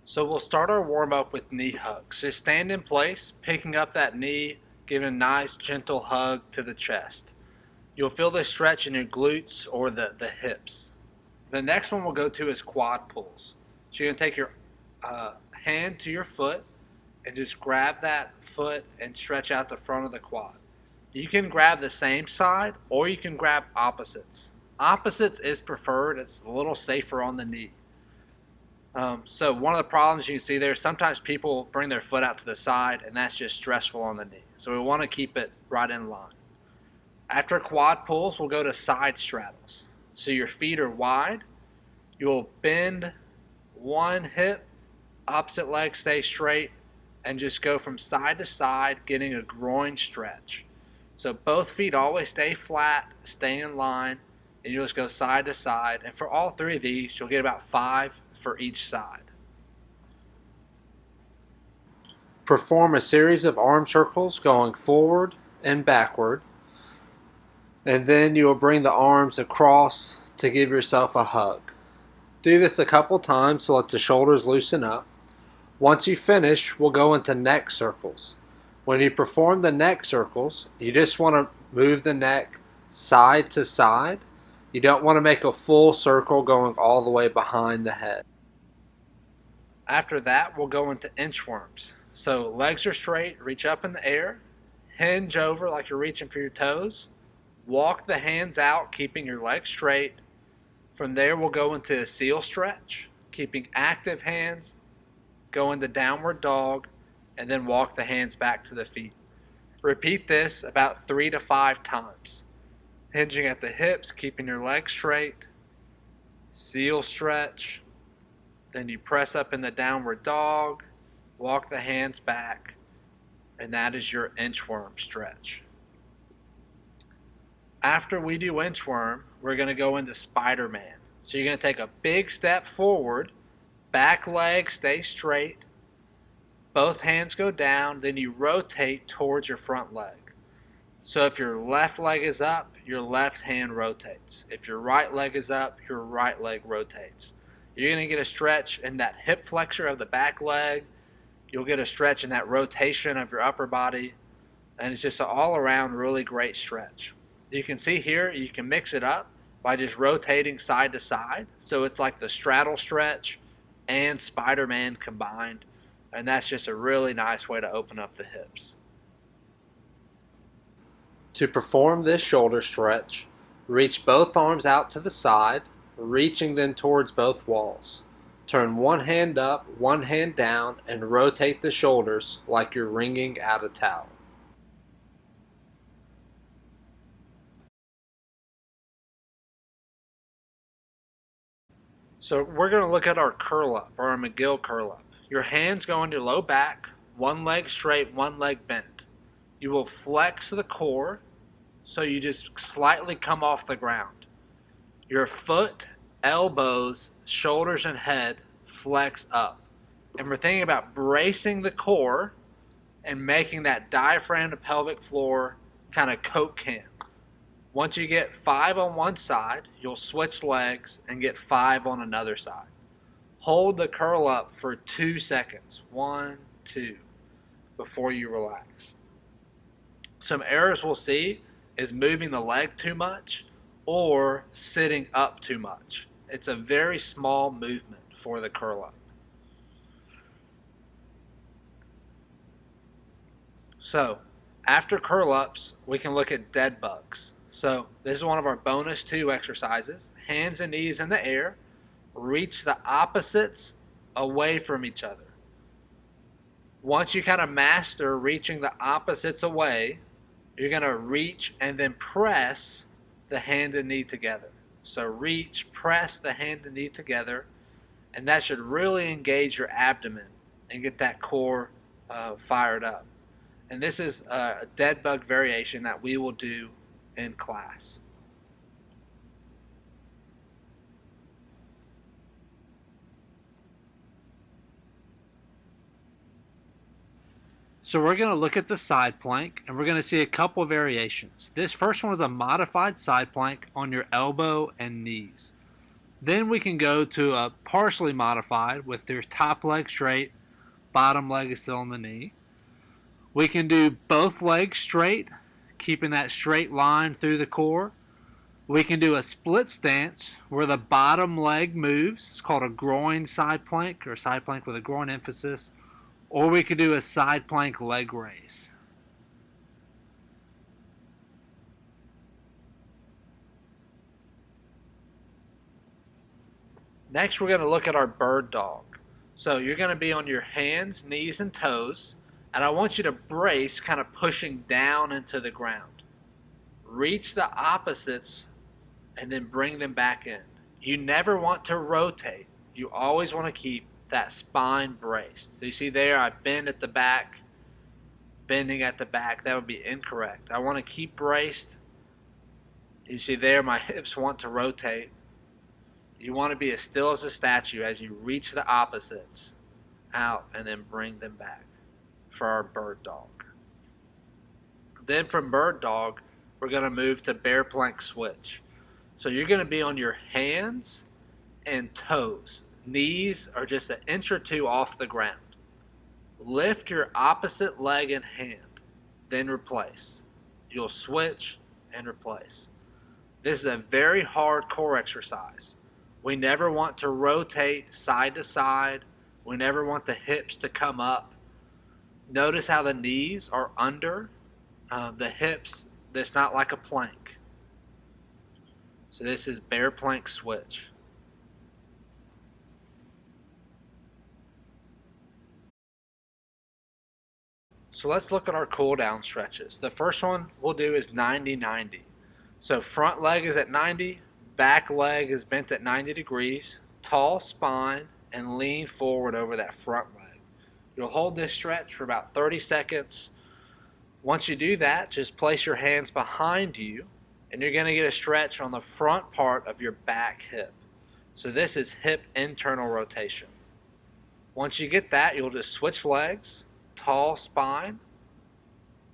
So we'll start our warm up with knee hugs. Just stand in place, picking up that knee, giving a nice gentle hug to the chest. You'll feel this stretch in your glutes or the hips. The next one we'll go to is quad pulls. So you're going to take your hand to your foot and just grab that foot and stretch out the front of the quad. You can grab the same side or you can grab opposites. Opposites is preferred, it's a little safer on the knee. So one of the problems you can see there, sometimes people bring their foot out to the side and that's just stressful on the knee. So we want to keep it right in line. After quad pulls, we'll go to side straddles. So your feet are wide. You'll bend one hip, opposite leg stay straight, and just go from side to side, getting a groin stretch. So both feet always stay flat, stay in line, and you'll just go side to side. And for all three of these, you'll get about 5 for each side. Perform a series of arm circles going forward and backward. And then you will bring the arms across to give yourself a hug. Do this a couple times to let the shoulders loosen up. Once you finish, we'll go into neck circles. When you perform the neck circles, you just want to move the neck side to side. You don't want to make a full circle going all the way behind the head. After that, we'll go into inchworms. So legs are straight, reach up in the air, hinge over like you're reaching for your toes. Walk the hands out, keeping your legs straight. From there, we'll go into a seal stretch, keeping active hands, go into downward dog, and then walk the hands back to the feet. Repeat this about 3 to 5 times. Hinging at the hips, keeping your legs straight, seal stretch, then you press up in the downward dog, walk the hands back, and that is your inchworm stretch. After we do inchworm, we're going to go into Spider-Man. So you're going to take a big step forward, back leg stay straight, both hands go down, then you rotate towards your front leg. So if your left leg is up, your left hand rotates. If your right leg is up, your right leg rotates. You're going to get a stretch in that hip flexor of the back leg. You'll get a stretch in that rotation of your upper body. And it's just an all-around really great stretch. You can see here, you can mix it up by just rotating side to side. So it's like the straddle stretch and Spider-Man combined. And that's just a really nice way to open up the hips. To perform this shoulder stretch, reach both arms out to the side, reaching them towards both walls. Turn one hand up, one hand down, and rotate the shoulders like you're wringing out a towel. So we're going to look at our curl up, or our McGill curl up. Your hands go into low back, one leg straight, one leg bent. You will flex the core so you just slightly come off the ground. Your foot, elbows, shoulders, and head flex up. And we're thinking about bracing the core and making that diaphragm to pelvic floor kind of Coke can. Once you get 5 on one side, you'll switch legs and get 5 on another side. Hold the curl up for 2 seconds. 1, 2, before you relax. Some errors we'll see is moving the leg too much or sitting up too much. It's a very small movement for the curl up. So after curl ups, we can look at dead bugs. So this is one of our bonus 2 exercises. Hands and knees in the air. Reach the opposites away from each other. Once you kind of master reaching the opposites away, you're going to reach and then press the hand and knee together. So reach, press the hand and knee together, and that should really engage your abdomen and get that core fired up. And this is a dead bug variation that we will do in class. So we're going to look at the side plank and we're going to see a couple variations. This first one is a modified side plank on your elbow and knees. Then we can go to a partially modified with your top leg straight, bottom leg is still on the knee. We can do both legs straight, keeping that straight line through the core. We can do a split stance where the bottom leg moves. It's called a groin side plank or side plank with a groin emphasis. Or we could do a side plank leg raise. Next, we're going to look at our bird dog. So you're going to be on your hands, knees, and toes. And I want you to brace, kind of pushing down into the ground. Reach the opposites and then bring them back in. You never want to rotate. You always want to keep that spine braced. So you see there, I bend at the back, bending at the back. That would be incorrect. I want to keep braced. You see there, my hips want to rotate. You want to be as still as a statue as you reach the opposites out and then bring them back for our bird dog. Then from bird dog, we're going to move to bear plank switch. So you're going to be on your hands and toes. Knees are just an inch or two off the ground. Lift your opposite leg and hand, then replace. You'll switch and replace. This is a very hard core exercise. We never want to rotate side to side. We never want the hips to come up. Notice how the knees are under the hips. That's not like a plank. So this is bear plank switch. So let's look at our cool down stretches. The first one we'll do is 90-90. So front leg is at 90, back leg is bent at 90 degrees, tall spine, and lean forward over that front leg. You'll hold this stretch for about 30 seconds. Once you do that, just place your hands behind you, and you're going to get a stretch on the front part of your back hip. So this is hip internal rotation. Once you get that, you'll just switch legs, tall spine.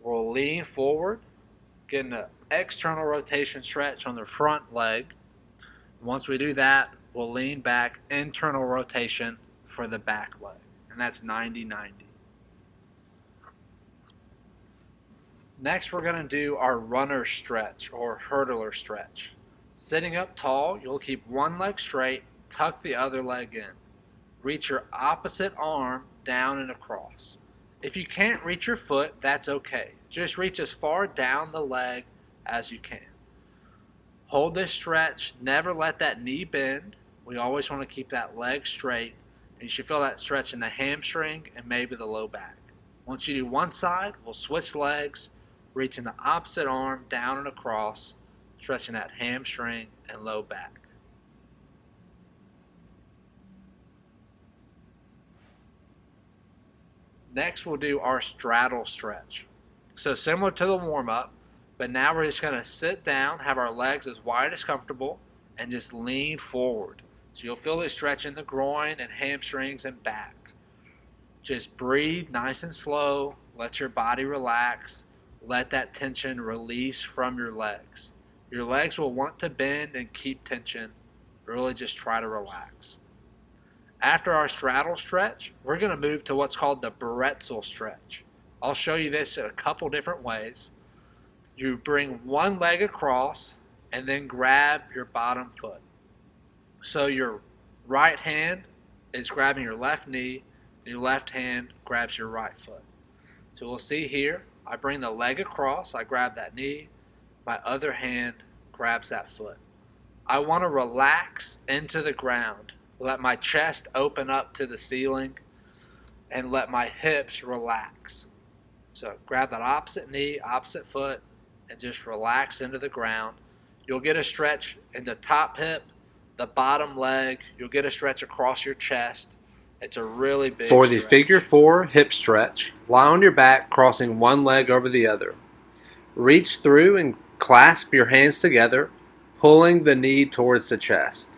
We'll lean forward, getting an external rotation stretch on the front leg. Once we do that, we'll lean back, internal rotation for the back leg. And that's 90-90. Next, we're going to do our runner stretch or hurdler stretch. Sitting up tall, you'll keep one leg straight, tuck the other leg in. Reach your opposite arm down and across. If you can't reach your foot, that's okay. Just reach as far down the leg as you can. Hold this stretch. Never let that knee bend. We always want to keep that leg straight. And you should feel that stretch in the hamstring and maybe the low back. Once you do one side, we'll switch legs, reaching the opposite arm down and across, stretching that hamstring and low back. Next, we'll do our straddle stretch. So similar to the warm-up, but now we're just going to sit down, have our legs as wide as comfortable, and just lean forward. So you'll feel this stretch in the groin and hamstrings and back. Just breathe nice and slow. Let your body relax. Let that tension release from your legs. Your legs will want to bend and keep tension. Really just try to relax. After our straddle stretch, we're going to move to what's called the bretzel stretch. I'll show you this in a couple different ways. You bring one leg across and then grab your bottom foot. So your right hand is grabbing your left knee, and your left hand grabs your right foot. So we'll see here, I bring the leg across, I grab that knee, my other hand grabs that foot. I want to relax into the ground. Let my chest open up to the ceiling and let my hips relax. So grab that opposite knee, opposite foot, and just relax into the ground. You'll get a stretch in the top hip, the bottom leg. You'll get a stretch across your chest. It's a really big For the stretch. figure 4 hip stretch, lie on your back, crossing one leg over the other. Reach through and clasp your hands together, pulling the knee towards the chest.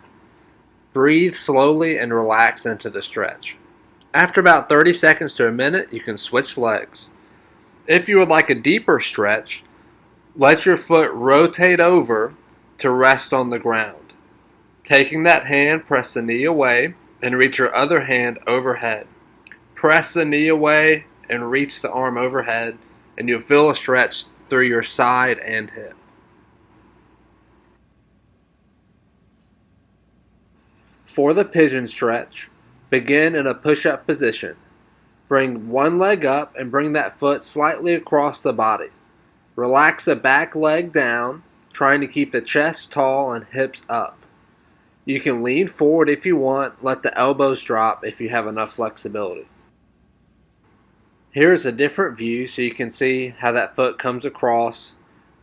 Breathe slowly and relax into the stretch. After about 30 seconds to a minute, you can switch legs. If you would like a deeper stretch, let your foot rotate over to rest on the ground. Taking that hand, press the knee away and reach your other hand overhead. Press the knee away and reach the arm overhead, and you'll feel a stretch through your side and hip. For the pigeon stretch, begin in a push-up position. Bring one leg up and bring that foot slightly across the body. Relax the back leg down, trying to keep the chest tall and hips up. You can lean forward if you want, let the elbows drop if you have enough flexibility. Here's a different view so you can see how that foot comes across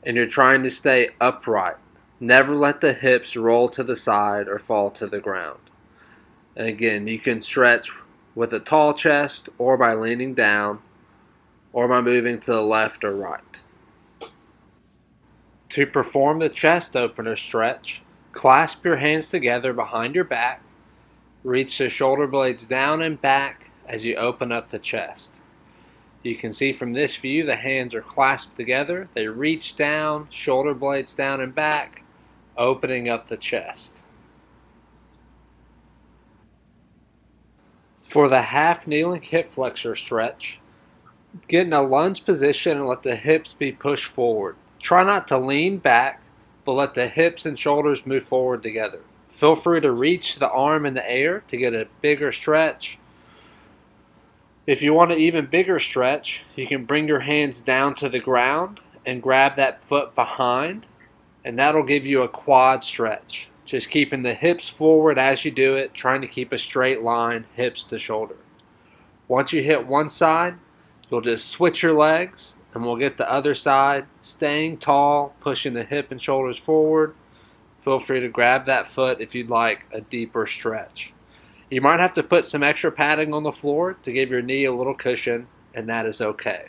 and you're trying to stay upright. Never let the hips roll to the side or fall to the ground. And again, you can stretch with a tall chest or by leaning down or by moving to the left or right. To perform the chest opener stretch, clasp your hands together behind your back. Reach the shoulder blades down and back as you open up the chest. You can see from this view the hands are clasped together. They reach down, shoulder blades down and back, opening up the chest. For the half kneeling hip flexor stretch, get in a lunge position and let the hips be pushed forward. Try not to lean back, but let the hips and shoulders move forward together. Feel free to reach the arm in the air to get a bigger stretch. If you want an even bigger stretch, you can bring your hands down to the ground and grab that foot behind, and that'll give you a quad stretch. Just keeping the hips forward as you do it, trying to keep a straight line, hips to shoulder. Once you hit one side, you'll just switch your legs, and we'll get the other side, staying tall, pushing the hip and shoulders forward. Feel free to grab that foot if you'd like a deeper stretch. You might have to put some extra padding on the floor to give your knee a little cushion, and that is okay.